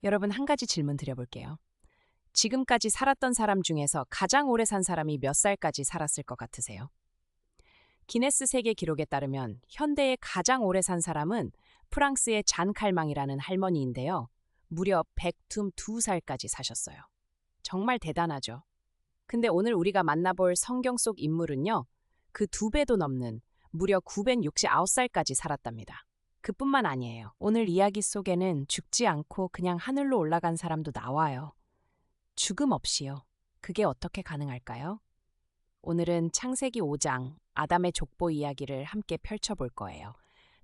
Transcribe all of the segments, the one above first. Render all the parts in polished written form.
여러분, 한 가지 질문 드려볼게요. 지금까지 살았던 사람 중에서 가장 오래 산 사람이 몇 살까지 살았을 것 같으세요? 기네스 세계 기록에 따르면 현대에 가장 오래 산 사람은 프랑스의 잔 칼망이라는 할머니인데요. 무려 102살까지 사셨어요. 정말 대단하죠. 근데 오늘 우리가 만나볼 성경 속 인물은요. 그 두 배도 넘는 무려 969살까지 살았답니다. 그뿐만 아니에요. 오늘 이야기 속에는 죽지 않고 그냥 하늘로 올라간 사람도 나와요. 죽음 없이요. 그게 어떻게 가능할까요? 오늘은 창세기 5장 아담의 족보 이야기를 함께 펼쳐볼 거예요.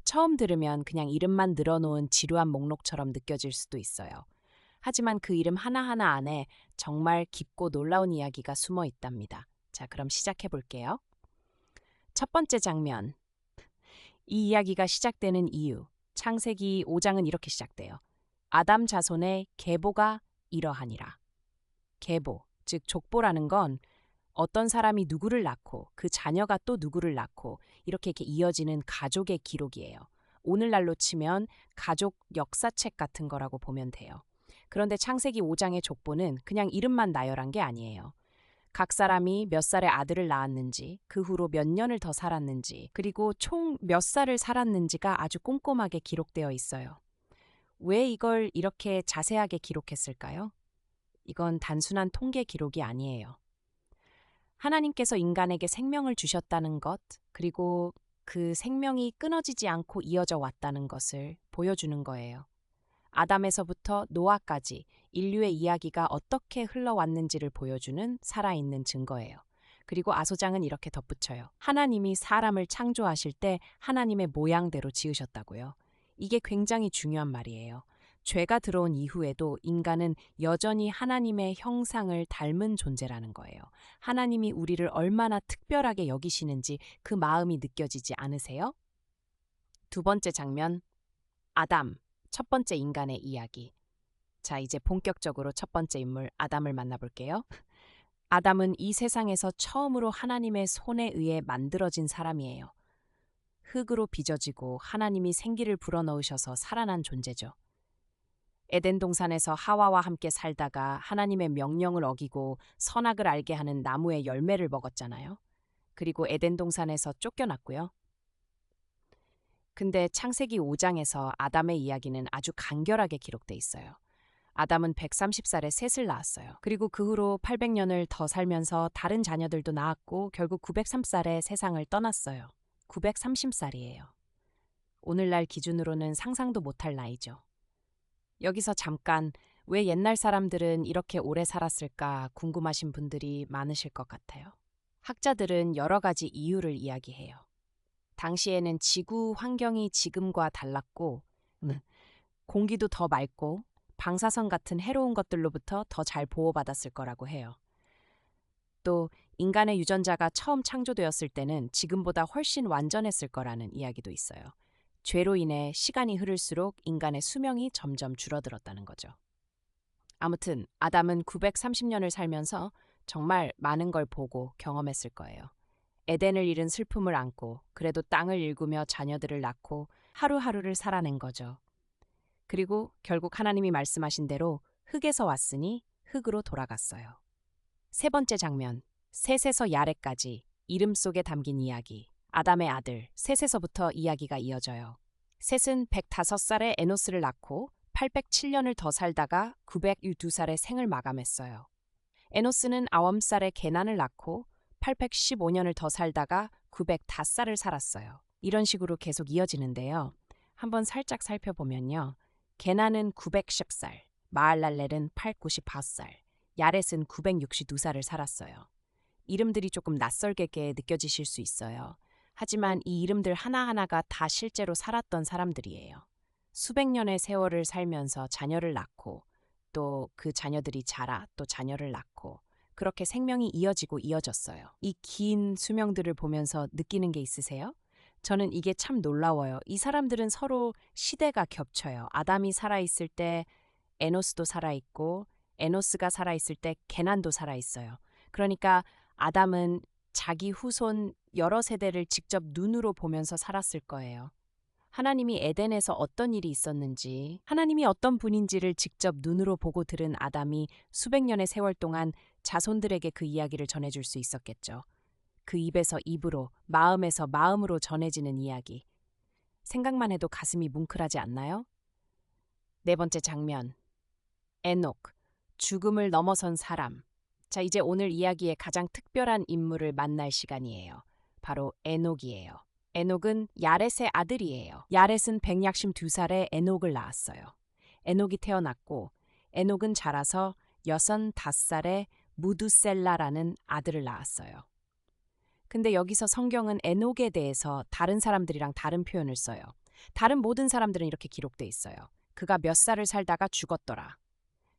처음 들으면 그냥 이름만 늘어놓은 지루한 목록처럼 느껴질 수도 있어요. 하지만 그 이름 하나하나 안에 정말 깊고 놀라운 이야기가 숨어 있답니다. 자, 그럼 시작해 볼게요. 첫 번째 장면. 이 이야기가 시작되는 이유. 창세기 5장은 이렇게 시작돼요. 아담 자손의 계보가 이러하니라. 계보, 즉 족보라는 건 어떤 사람이 누구를 낳고 그 자녀가 또 누구를 낳고 이렇게 이어지는 가족의 기록이에요. 오늘날로 치면 가족 역사책 같은 거라고 보면 돼요. 그런데 창세기 5장의 족보는 그냥 이름만 나열한 게 아니에요. 각 사람이 몇 살의 아들을 낳았는지, 그 후로 몇 년을 더 살았는지, 그리고 총 몇 살을 살았는지가 아주 꼼꼼하게 기록되어 있어요. 왜 이걸 이렇게 자세하게 기록했을까요? 이건 단순한 통계 기록이 아니에요. 하나님께서 인간에게 생명을 주셨다는 것, 그리고 그 생명이 끊어지지 않고 이어져 왔다는 것을 보여주는 거예요. 아담에서부터 노아까지 인류의 이야기가 어떻게 흘러왔는지를 보여주는 살아있는 증거예요. 그리고 아소장은 이렇게 덧붙여요. 하나님이 사람을 창조하실 때 하나님의 모양대로 지으셨다고요. 이게 굉장히 중요한 말이에요. 죄가 들어온 이후에도 인간은 여전히 하나님의 형상을 닮은 존재라는 거예요. 하나님이 우리를 얼마나 특별하게 여기시는지 그 마음이 느껴지지 않으세요? 두 번째 장면, 아담, 첫 번째 인간의 이야기. 자, 이제 본격적으로 첫 번째 인물 아담을 만나볼게요. 아담은 이 세상에서 처음으로 하나님의 손에 의해 만들어진 사람이에요. 흙으로 빚어지고 하나님이 생기를 불어넣으셔서 살아난 존재죠. 에덴 동산에서 하와와 함께 살다가 하나님의 명령을 어기고 선악을 알게 하는 나무의 열매를 먹었잖아요. 그리고 에덴 동산에서 쫓겨났고요. 근데 창세기 5장에서 아담의 이야기는 아주 간결하게 기록돼 있어요. 아담은 130살에 셋을 낳았어요. 그리고 그 후로 800년을 더 살면서 다른 자녀들도 낳았고 결국 903살에 세상을 떠났어요. 930살이에요. 오늘날 기준으로는 상상도 못할 나이죠. 여기서 잠깐 왜 옛날 사람들은 이렇게 오래 살았을까 궁금하신 분들이 많으실 것 같아요. 학자들은 여러 가지 이유를 이야기해요. 당시에는 지구 환경이 지금과 달랐고, 공기도 더 맑고, 방사선 같은 해로운 것들로부터 더 잘 보호받았을 거라고 해요. 또 인간의 유전자가 처음 창조되었을 때는 지금보다 훨씬 완전했을 거라는 이야기도 있어요. 죄로 인해 시간이 흐를수록 인간의 수명이 점점 줄어들었다는 거죠. 아무튼 아담은 930년을 살면서 정말 많은 걸 보고 경험했을 거예요. 에덴을 잃은 슬픔을 안고 그래도 땅을 일구며 자녀들을 낳고 하루하루를 살아낸 거죠. 그리고 결국 하나님이 말씀하신 대로 흙에서 왔으니 흙으로 돌아갔어요. 세 번째 장면, 셋에서 야레까지 이름 속에 담긴 이야기. 아담의 아들 셋에서부터 이야기가 이어져요. 셋은 105살에 에노스를 낳고 807년을 더 살다가 902살에 생을 마감했어요. 에노스는 9살에 게난을 낳고 815년을 더 살다가 905살을 살았어요. 이런 식으로 계속 이어지는데요. 한번 살짝 살펴보면요. 게난은 910살, 마할랄렐은 898살, 야렛은 962살을 살았어요. 이름들이 조금 낯설게 느껴지실 수 있어요. 하지만 이 이름들 하나하나가 다 실제로 살았던 사람들이에요. 수백 년의 세월을 살면서 자녀를 낳고 또 그 자녀들이 자라 또 자녀를 낳고 그렇게 생명이 이어지고 이어졌어요. 이 긴 수명들을 보면서 느끼는 게 있으세요? 저는 이게 참 놀라워요. 이 사람들은 서로 시대가 겹쳐요. 아담이 살아있을 때 에노스도 살아있고 에노스가 살아있을 때 게난도 살아있어요. 그러니까 아담은 자기 후손 여러 세대를 직접 눈으로 보면서 살았을 거예요. 하나님이 에덴에서 어떤 일이 있었는지, 하나님이 어떤 분인지를 직접 눈으로 보고 들은 아담이 수백 년의 세월 동안 자손들에게 그 이야기를 전해줄 수 있었겠죠. 그 입에서 입으로, 마음에서 마음으로 전해지는 이야기. 생각만 해도 가슴이 뭉클하지 않나요? 네 번째 장면. 에녹, 죽음을 넘어선 사람. 자, 이제 오늘 이야기의 가장 특별한 인물을 만날 시간이에요. 바로 에녹이에요. 에녹은 야렛의 아들이에요. 야렛은 162살에 에녹을 낳았어요. 에녹이 태어났고 에녹은 자라서 65살에 무두셀라라는 아들을 낳았어요. 근데 여기서 성경은 에녹에 대해서 다른 사람들이랑 다른 표현을 써요. 다른 모든 사람들은 이렇게 기록돼 있어요. 그가 몇 살을 살다가 죽었더라.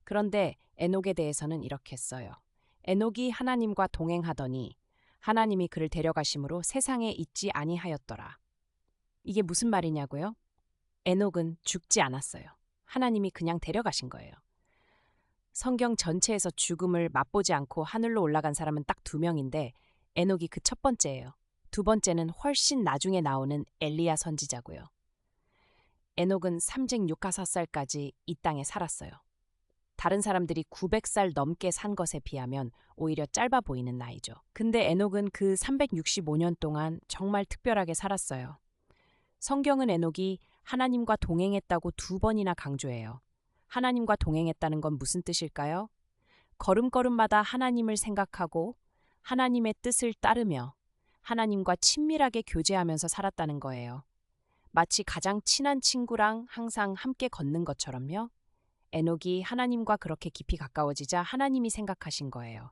그런데 에녹에 대해서는 이렇게 써요. 에녹이 하나님과 동행하더니 하나님이 그를 데려가심으로 세상에 있지 아니하였더라. 이게 무슨 말이냐고요? 에녹은 죽지 않았어요. 하나님이 그냥 데려가신 거예요. 성경 전체에서 죽음을 맛보지 않고 하늘로 올라간 사람은 딱 2명인데 에녹이 그 첫 번째예요. 두 번째는 훨씬 나중에 나오는 엘리야 선지자고요. 에녹은 364살까지 이 땅에 살았어요. 다른 사람들이 900살 넘게 산 것에 비하면 오히려 짧아 보이는 나이죠. 근데 에녹은 그 365년 동안 정말 특별하게 살았어요. 성경은 에녹이 하나님과 동행했다고 2번이나 강조해요. 하나님과 동행했다는 건 무슨 뜻일까요? 걸음걸음마다 하나님을 생각하고 하나님의 뜻을 따르며 하나님과 친밀하게 교제하면서 살았다는 거예요. 마치 가장 친한 친구랑 항상 함께 걷는 것처럼요. 에녹이 하나님과 그렇게 깊이 가까워지자 하나님이 생각하신 거예요.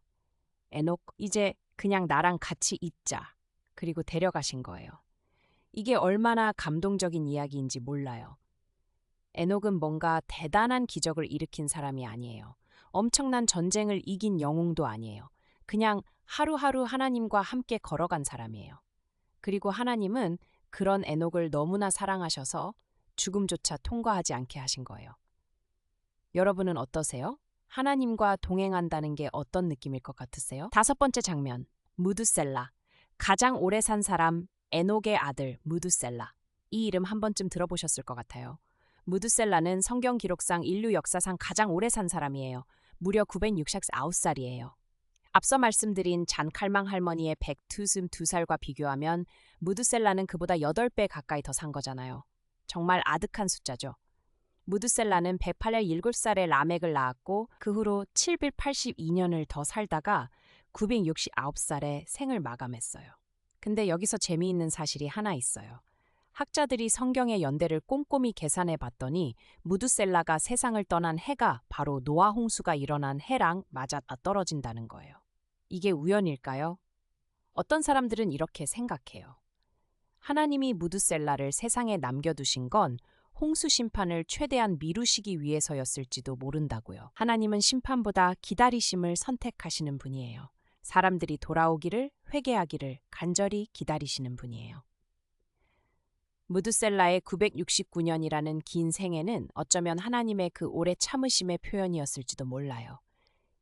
에녹, 이제 그냥 나랑 같이 있자. 그리고 데려가신 거예요. 이게 얼마나 감동적인 이야기인지 몰라요. 에녹은 뭔가 대단한 기적을 일으킨 사람이 아니에요. 엄청난 전쟁을 이긴 영웅도 아니에요. 그냥 하루하루 하나님과 함께 걸어간 사람이에요. 그리고 하나님은 그런 에녹을 너무나 사랑하셔서 죽음조차 통과하지 않게 하신 거예요. 여러분은 어떠세요? 하나님과 동행한다는 게 어떤 느낌일 것 같으세요? 5번째 장면, 무두셀라. 가장 오래 산 사람, 에녹의 아들 무두셀라. 이 이름 한 번쯤 들어보셨을 것 같아요. 무두셀라는 성경 기록상 인류 역사상 가장 오래 산 사람이에요. 무려 969살이에요. 앞서 말씀드린 잔칼망 할머니의 102살과 비교하면 무두셀라는 그보다 8배 가까이 더 산 거잖아요. 정말 아득한 숫자죠. 무두셀라는 108년 7살에 라멕을 낳았고 그 후로 782년을 더 살다가 969살에 생을 마감했어요. 근데 여기서 재미있는 사실이 하나 있어요. 학자들이 성경의 연대를 꼼꼼히 계산해 봤더니 무두셀라가 세상을 떠난 해가 바로 노아 홍수가 일어난 해랑 맞아 떨어진다는 거예요. 이게 우연일까요? 어떤 사람들은 이렇게 생각해요. 하나님이 무두셀라를 세상에 남겨두신 건 홍수 심판을 최대한 미루시기 위해서였을지도 모른다고요. 하나님은 심판보다 기다리심을 선택하시는 분이에요. 사람들이 돌아오기를, 회개하기를 간절히 기다리시는 분이에요. 무두셀라의 969년이라는 긴 생애는 어쩌면 하나님의 그 오래 참으심의 표현이었을지도 몰라요.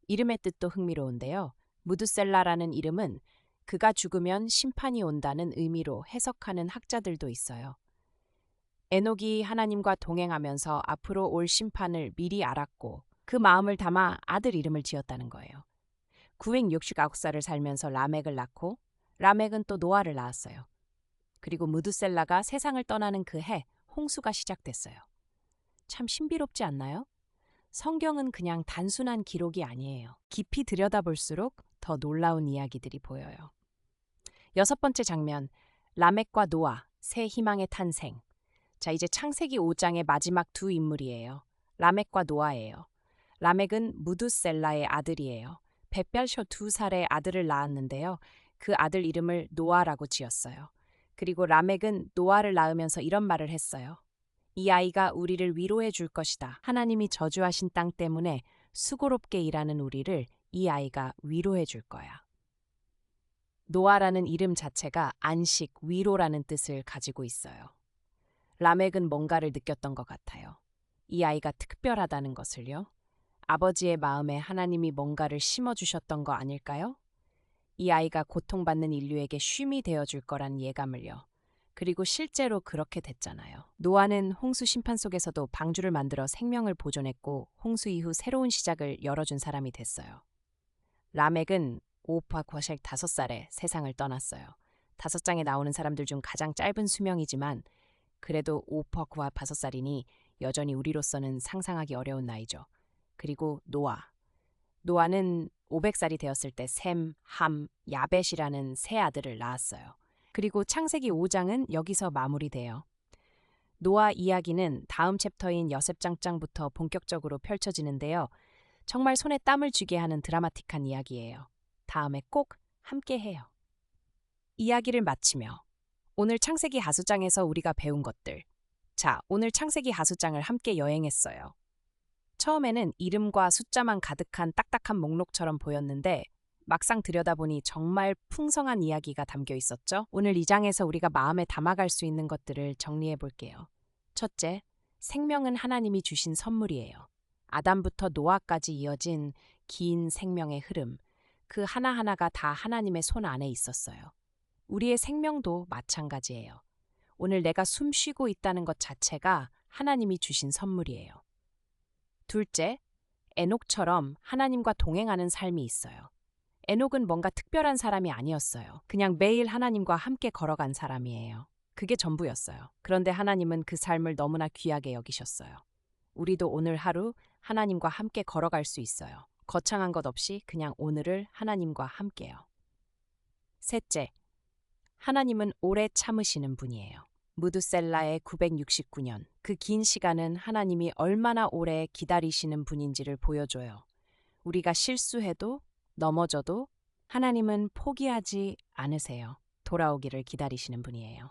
이름의 뜻도 흥미로운데요. 무두셀라라는 이름은 그가 죽으면 심판이 온다는 의미로 해석하는 학자들도 있어요. 에녹이 하나님과 동행하면서 앞으로 올 심판을 미리 알았고 그 마음을 담아 아들 이름을 지었다는 거예요. 969살을 살면서 라멕을 낳고 라멕은 또 노아를 낳았어요. 그리고 무두셀라가 세상을 떠나는 그 해 홍수가 시작됐어요. 참 신비롭지 않나요? 성경은 그냥 단순한 기록이 아니에요. 깊이 들여다볼수록 더 놀라운 이야기들이 보여요. 6번째 장면, 라멕과 노아, 새 희망의 탄생. 자, 이제 창세기 5장의 마지막 2 인물이에요. 라멕과 노아예요. 라멕은 무두셀라의 아들이에요. 벳별쇼 2살의 아들을 낳았는데요. 그 아들 이름을 노아라고 지었어요. 그리고 라멕은 노아를 낳으면서 이런 말을 했어요. 이 아이가 우리를 위로해 줄 것이다. 하나님이 저주하신 땅 때문에 수고롭게 일하는 우리를 이 아이가 위로해 줄 거야. 노아라는 이름 자체가 안식, 위로라는 뜻을 가지고 있어요. 라멕은 뭔가를 느꼈던 것 같아요. 이 아이가 특별하다는 것을요. 아버지의 마음에 하나님이 뭔가를 심어주셨던 거 아닐까요? 이 아이가 고통받는 인류에게 쉼이 되어줄 거란 예감을요. 그리고 실제로 그렇게 됐잖아요. 노아는 홍수 심판 속에서도 방주를 만들어 생명을 보존했고 홍수 이후 새로운 시작을 열어준 사람이 됐어요. 라멕은 오파 과색 5살에 세상을 떠났어요. 5장에 나오는 사람들 중 가장 짧은 수명이지만 그래도 오파 구와 5살이니 여전히 우리로서는 상상하기 어려운 나이죠. 그리고 노아는 500살이 되었을 때 셈, 함, 야벳이라는 세 아들을 낳았어요. 그리고 창세기 5장은 여기서 마무리돼요. 노아 이야기는 다음 챕터인 여셉장부터 본격적으로 펼쳐지는데요. 정말 손에 땀을 쥐게 하는 드라마틱한 이야기예요. 다음에 꼭 함께 해요. 이야기를 마치며 오늘 창세기 하수장에서 우리가 배운 것들. 자, 오늘 창세기 하수장을 함께 여행했어요. 처음에는 이름과 숫자만 가득한 딱딱한 목록처럼 보였는데 막상 들여다보니 정말 풍성한 이야기가 담겨 있었죠. 오늘 이 장에서 우리가 마음에 담아갈 수 있는 것들을 정리해 볼게요. 첫째, 생명은 하나님이 주신 선물이에요. 아담부터 노아까지 이어진 긴 생명의 흐름, 그 하나하나가 다 하나님의 손 안에 있었어요. 우리의 생명도 마찬가지예요. 오늘 내가 숨 쉬고 있다는 것 자체가 하나님이 주신 선물이에요. 둘째, 에녹처럼 하나님과 동행하는 삶이 있어요. 에녹은 뭔가 특별한 사람이 아니었어요. 그냥 매일 하나님과 함께 걸어간 사람이에요. 그게 전부였어요. 그런데 하나님은 그 삶을 너무나 귀하게 여기셨어요. 우리도 오늘 하루 하나님과 함께 걸어갈 수 있어요. 거창한 것 없이 그냥 오늘을 하나님과 함께요. 셋째, 하나님은 오래 참으시는 분이에요. 무드셀라의 969년, 그 긴 시간은 하나님이 얼마나 오래 기다리시는 분인지를 보여줘요. 우리가 실수해도 넘어져도 하나님은 포기하지 않으세요. 돌아오기를 기다리시는 분이에요.